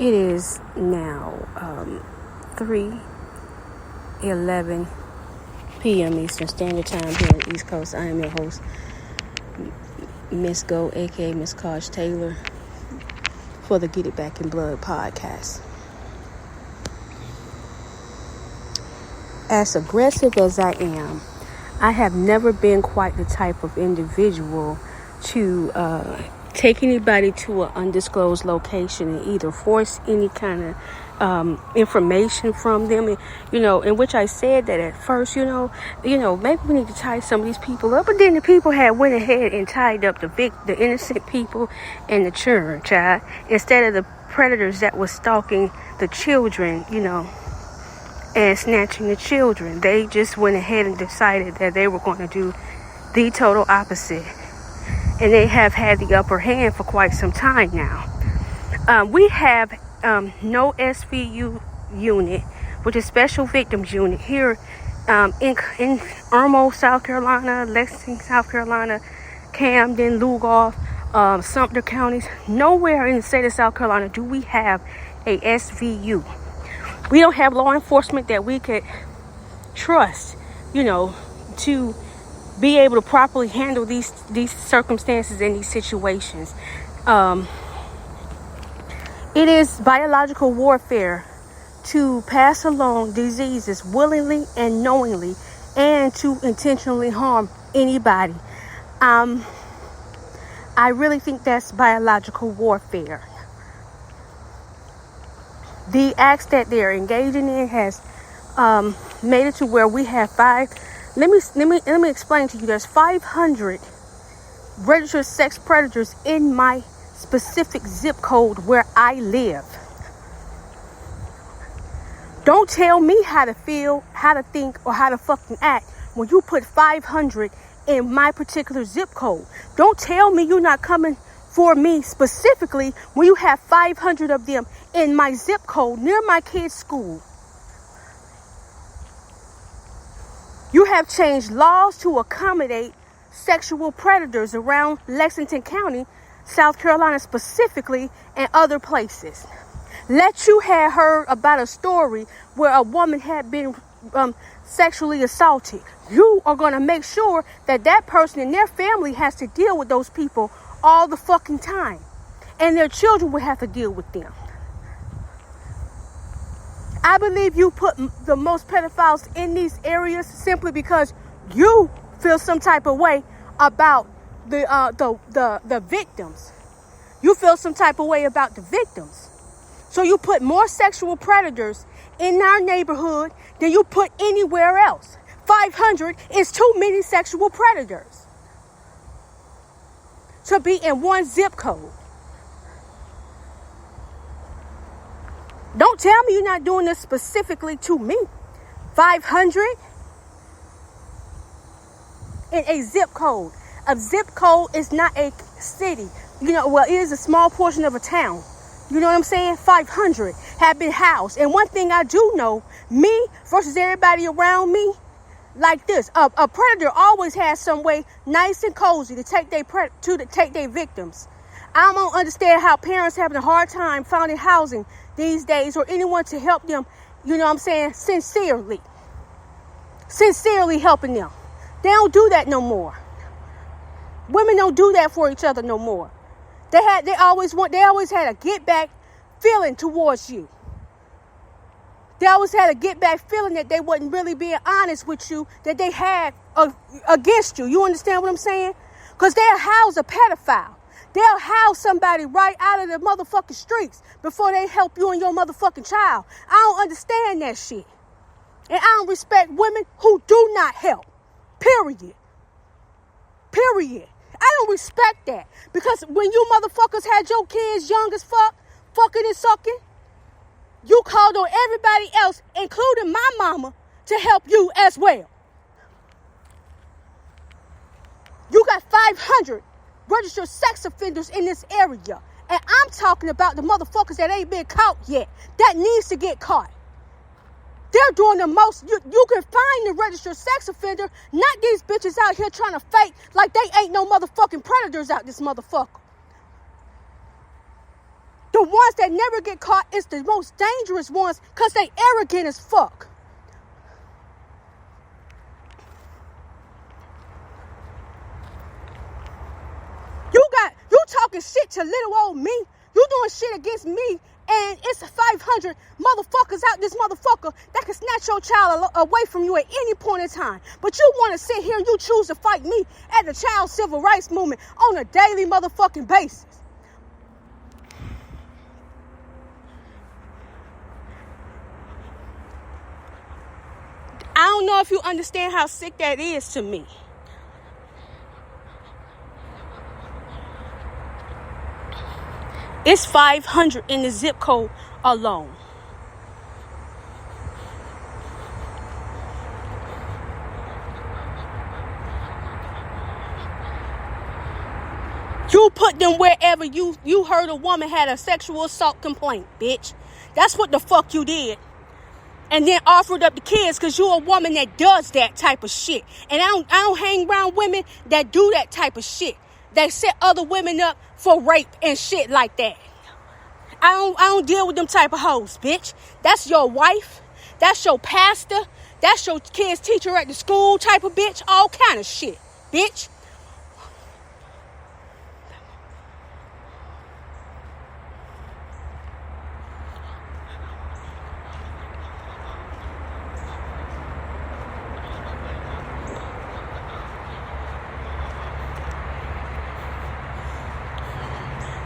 It is now 3:11 p.m. Eastern Standard Time here on the East Coast. I am your host, Miss Go, aka Miss Kaj Taylor, for the Get It Back in Blood podcast. As aggressive as I am, I have never been quite the type of individual to take anybody to an undisclosed location and either force any kind of information from them, in which I said that at first, maybe we need to tie some of these people up, but then the people had went ahead and tied up the innocent people and the children, child, instead of the predators that was stalking the children, and snatching the children. They just went ahead and decided that they were going to do the total opposite. And they have had the upper hand for quite some time now. We have no SVU unit, which is Special Victims Unit, here in Irmo, South Carolina, Lexington, South Carolina, Camden, Lugoff, Sumter counties. Nowhere in the state of South Carolina do we have a SVU. We don't have law enforcement that we could trust, to be able to properly handle these circumstances and these situations. It is biological warfare to pass along diseases willingly and knowingly, and to intentionally harm anybody. I really think that's biological warfare. The acts that they're engaging in has made it to where we have Let me explain to you. There's 500 registered sex predators in my specific zip code where I live. Don't tell me how to feel, how to think, or how to fucking act when you put 500 in my particular zip code. Don't tell me you're not coming for me specifically when you have 500 of them in my zip code near my kids' school. You have changed laws to accommodate sexual predators around Lexington County, South Carolina specifically, and other places. Let you have heard about a story where a woman had been sexually assaulted. You are going to make sure that that person and their family has to deal with those people all the fucking time. And their children will have to deal with them. I believe you put the most pedophiles in these areas simply because you feel some type of way about the victims. You feel some type of way about the victims. So you put more sexual predators in our neighborhood than you put anywhere else. 500 is too many sexual predators to be in one zip code. Don't tell me you're not doing this specifically to me. 500 in a zip code. A zip code is not a city. It is a small portion of a town. You know what I'm saying? 500 have been housed. And one thing I do know, me versus everybody around me, like this, a predator always has some way nice and cozy to take their victims. I don't understand how parents having a hard time finding housing these days, or anyone to help them, sincerely helping them. They don't do that no more. Women don't do that for each other no more. They always had a get back feeling towards you. They always had a get back feeling that they wasn't really being honest with you, that they had against you. You understand what I'm saying? Because they'll house a pedophile. They'll house somebody right out of the motherfucking streets before they help you and your motherfucking child. I don't understand that shit. And I don't respect women who do not help. Period. I don't respect that. Because when you motherfuckers had your kids young as fuck, fucking and sucking, you called on everybody else, including my mama, to help you as well. You got 500 registered sex offenders in this area. And I'm talking about the motherfuckers that ain't been caught yet. That needs to get caught. They're doing the most. You can find the registered sex offender, not these bitches out here trying to fake like they ain't no motherfucking predators out this motherfucker. The the ones that never get caught is the most dangerous ones because they arrogant as fuck. You talking shit to little old me. You doing shit against me. And it's 500 motherfuckers out this motherfucker that can snatch your child away from you at any point in time. But you want to sit here and you choose to fight me at the child civil rights movement on a daily motherfucking basis. I don't know if you understand how sick that is to me. It's 500 in the zip code alone. You put them wherever you heard a woman had a sexual assault complaint, bitch. That's what the fuck you did. And then offered up the kids because you're a woman that does that type of shit. And I don't hang around women that do that type of shit. They set other women up for rape and shit like that. I don't deal with them type of hoes, bitch. That's your wife. That's your pastor. That's your kid's teacher at the school type of bitch. All kind of shit, bitch.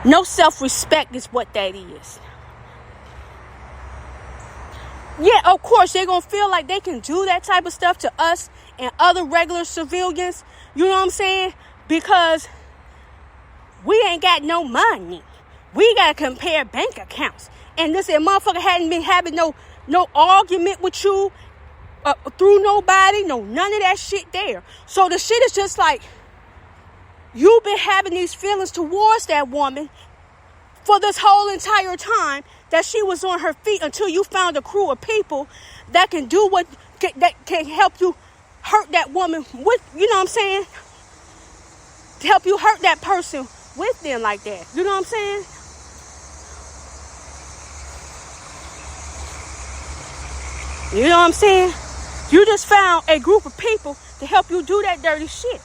No self-respect is what that is. Yeah, of course, they're going to feel like they can do that type of stuff to us and other regular civilians. You know what I'm saying? Because we ain't got no money. We got to compare bank accounts. And this motherfucker hadn't been having no argument with you through nobody. No, none of that shit there. So the shit is just like, you've been having these feelings towards that woman for this whole entire time that she was on her feet until you found a crew of people that can do that can help you hurt that woman with, you know what I'm saying? To help you hurt that person with them like that. You know what I'm saying? You know what I'm saying? You just found a group of people to help you do that dirty shit.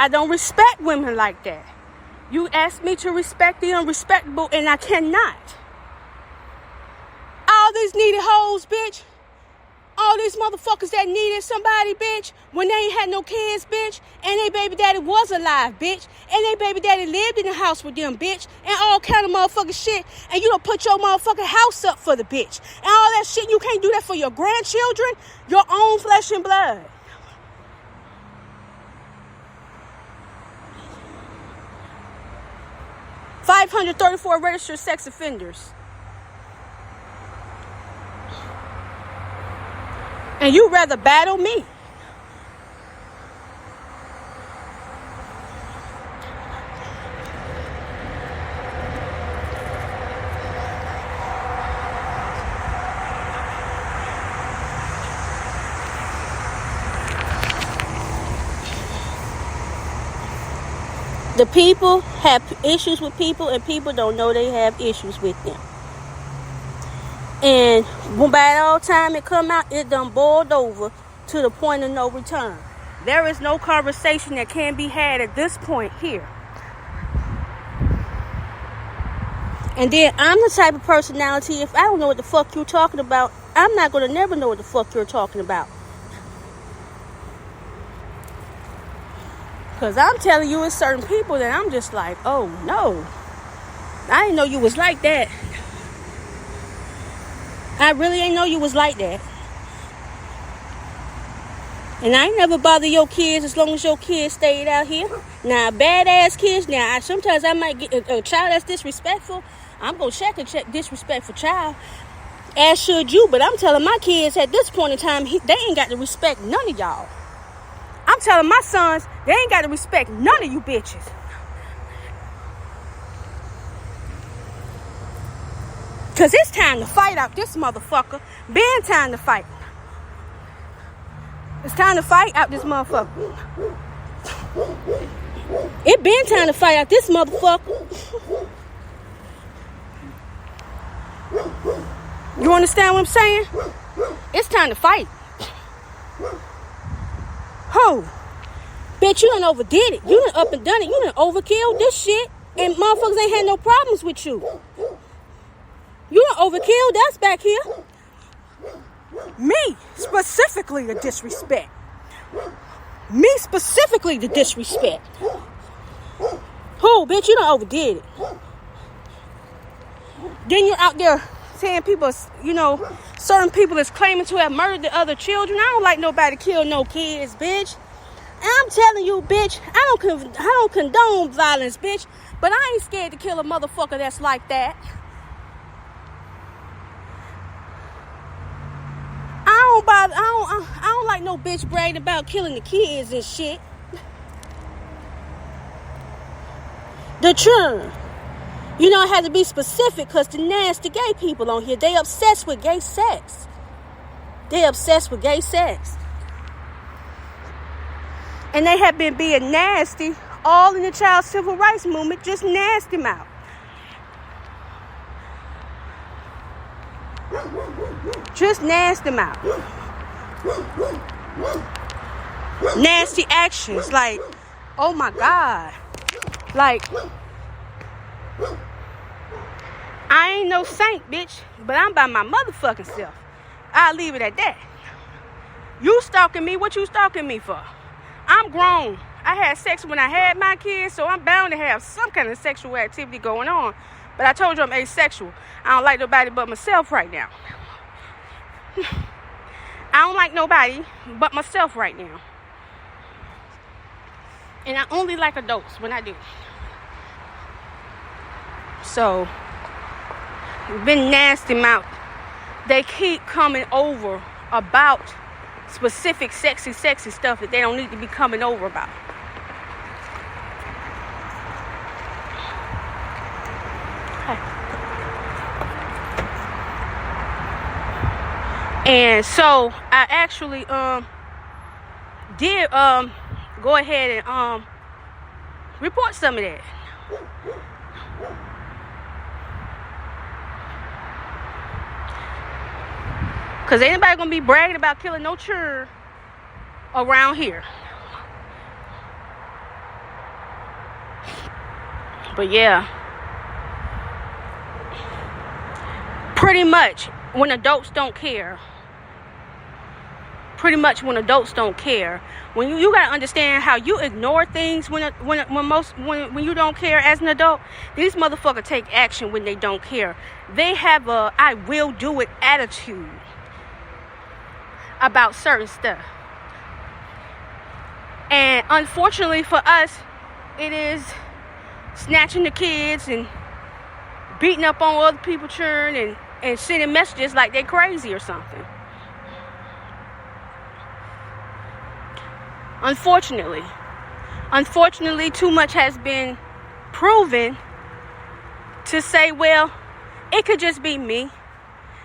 I don't respect women like that. You ask me to respect the unrespectable, and I cannot. All these needy hoes, bitch. All these motherfuckers that needed somebody, bitch, when they ain't had no kids, bitch, and they baby daddy was alive, bitch, and they baby daddy lived in the house with them, bitch, and all kind of motherfucking shit, and you don't put your motherfucking house up for the bitch, and all that shit. You can't do that for your grandchildren, your own flesh and blood. $534 registered sex offenders. And you rather battle me. The people have issues with people, and people don't know they have issues with them. And by all time it come out, it done boiled over to the point of no return. There is no conversation that can be had at this point here. And then I'm the type of personality, if I don't know what the fuck you're talking about, I'm not going to never know what the fuck you're talking about. Because I'm telling you, it's certain people that I'm just like, oh no, I didn't know you was like that. I really ain't know you was like that. And I ain't never bother your kids as long as your kids stayed out here. Now, badass kids, sometimes I might get a child that's disrespectful. I'm going to check disrespectful child, as should you. But I'm telling my kids at this point in time, they ain't got to respect none of y'all. I'm telling my sons, they ain't got to respect none of you bitches. Because it's time to fight out this motherfucker. Been time to fight. It's time to fight out this motherfucker. It been time to fight out this motherfucker. You understand what I'm saying? It's time to fight. Ho. Bitch, you done overdid it. You done up and done it. You done overkilled this shit. And motherfuckers ain't had no problems with you. You done overkilled us back here. Me, specifically the disrespect. Me, specifically the disrespect. Who, bitch, you done overdid it. Then you're out there saying people, you know, certain people is claiming to have murdered the other children. I don't like nobody kill no kids, bitch. And I'm telling you, bitch, I don't condone violence, bitch. But I ain't scared to kill a motherfucker that's like that. I don't like no bitch bragging about killing the kids and shit. The children. You know, I had to be specific because the nasty gay people on here, they obsessed with gay sex. They obsessed with gay sex. And they have been being nasty all in the child civil rights movement, just nasty mouth. Just nasty mouth. Nasty actions, like, oh my God. Like, I ain't no saint, bitch, but I'm by my motherfucking self. I'll leave it at that. You stalking me, what you stalking me for? I'm grown. I had sex when I had my kids, so I'm bound to have some kind of sexual activity going on. But I told you I'm asexual. I don't like nobody but myself right now. I don't like nobody but myself right now. And I only like adults when I do. So, been nasty mouth. They keep coming over about specific sexy stuff that they don't need to be coming over about. And so I actually did go ahead and report some of that. Cause ain't nobody gonna be bragging about killing no children around here. But yeah, pretty much when adults don't care. Pretty much when adults don't care. When you gotta understand how you ignore things when you don't care as an adult. These motherfuckers take action when they don't care. They have a I will do it attitude about certain stuff. And unfortunately for us, it is snatching the kids and beating up on other people's children and sending messages like they crazy or something. Unfortunately, too much has been proven to say, well, it could just be me.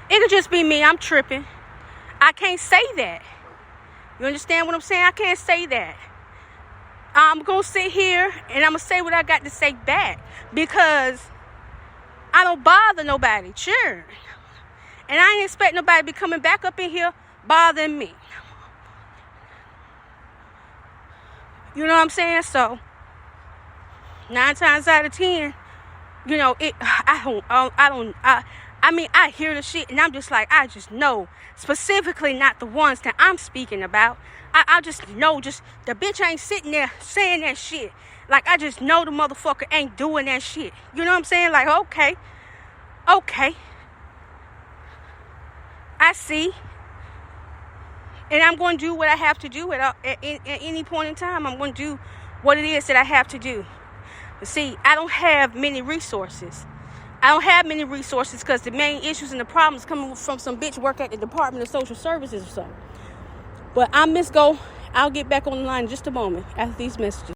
It could just be me. I'm tripping. I can't say that. You understand what I'm saying? I can't say that. I'm going to sit here and I'm going to say what I got to say back because I don't bother nobody. Sure. And I ain't expect nobody to be coming back up in here bothering me. You know what I'm saying? So 9 times out of 10, you know, I hear the shit and I'm just like, I just know, specifically not the ones that I'm speaking about. I just know, just the bitch ain't sitting there saying that shit. Like, I just know the motherfucker ain't doing that shit. You know what I'm saying? Like, okay, I see. And I'm going to do what I have to do at any point in time. I'm going to do what it is that I have to do. But see, I don't have many resources. Because the main issues and the problems coming from some bitch work at the Department of Social Services or something. But I'm Miss Go. I'll get back on the line in just a moment after these messages.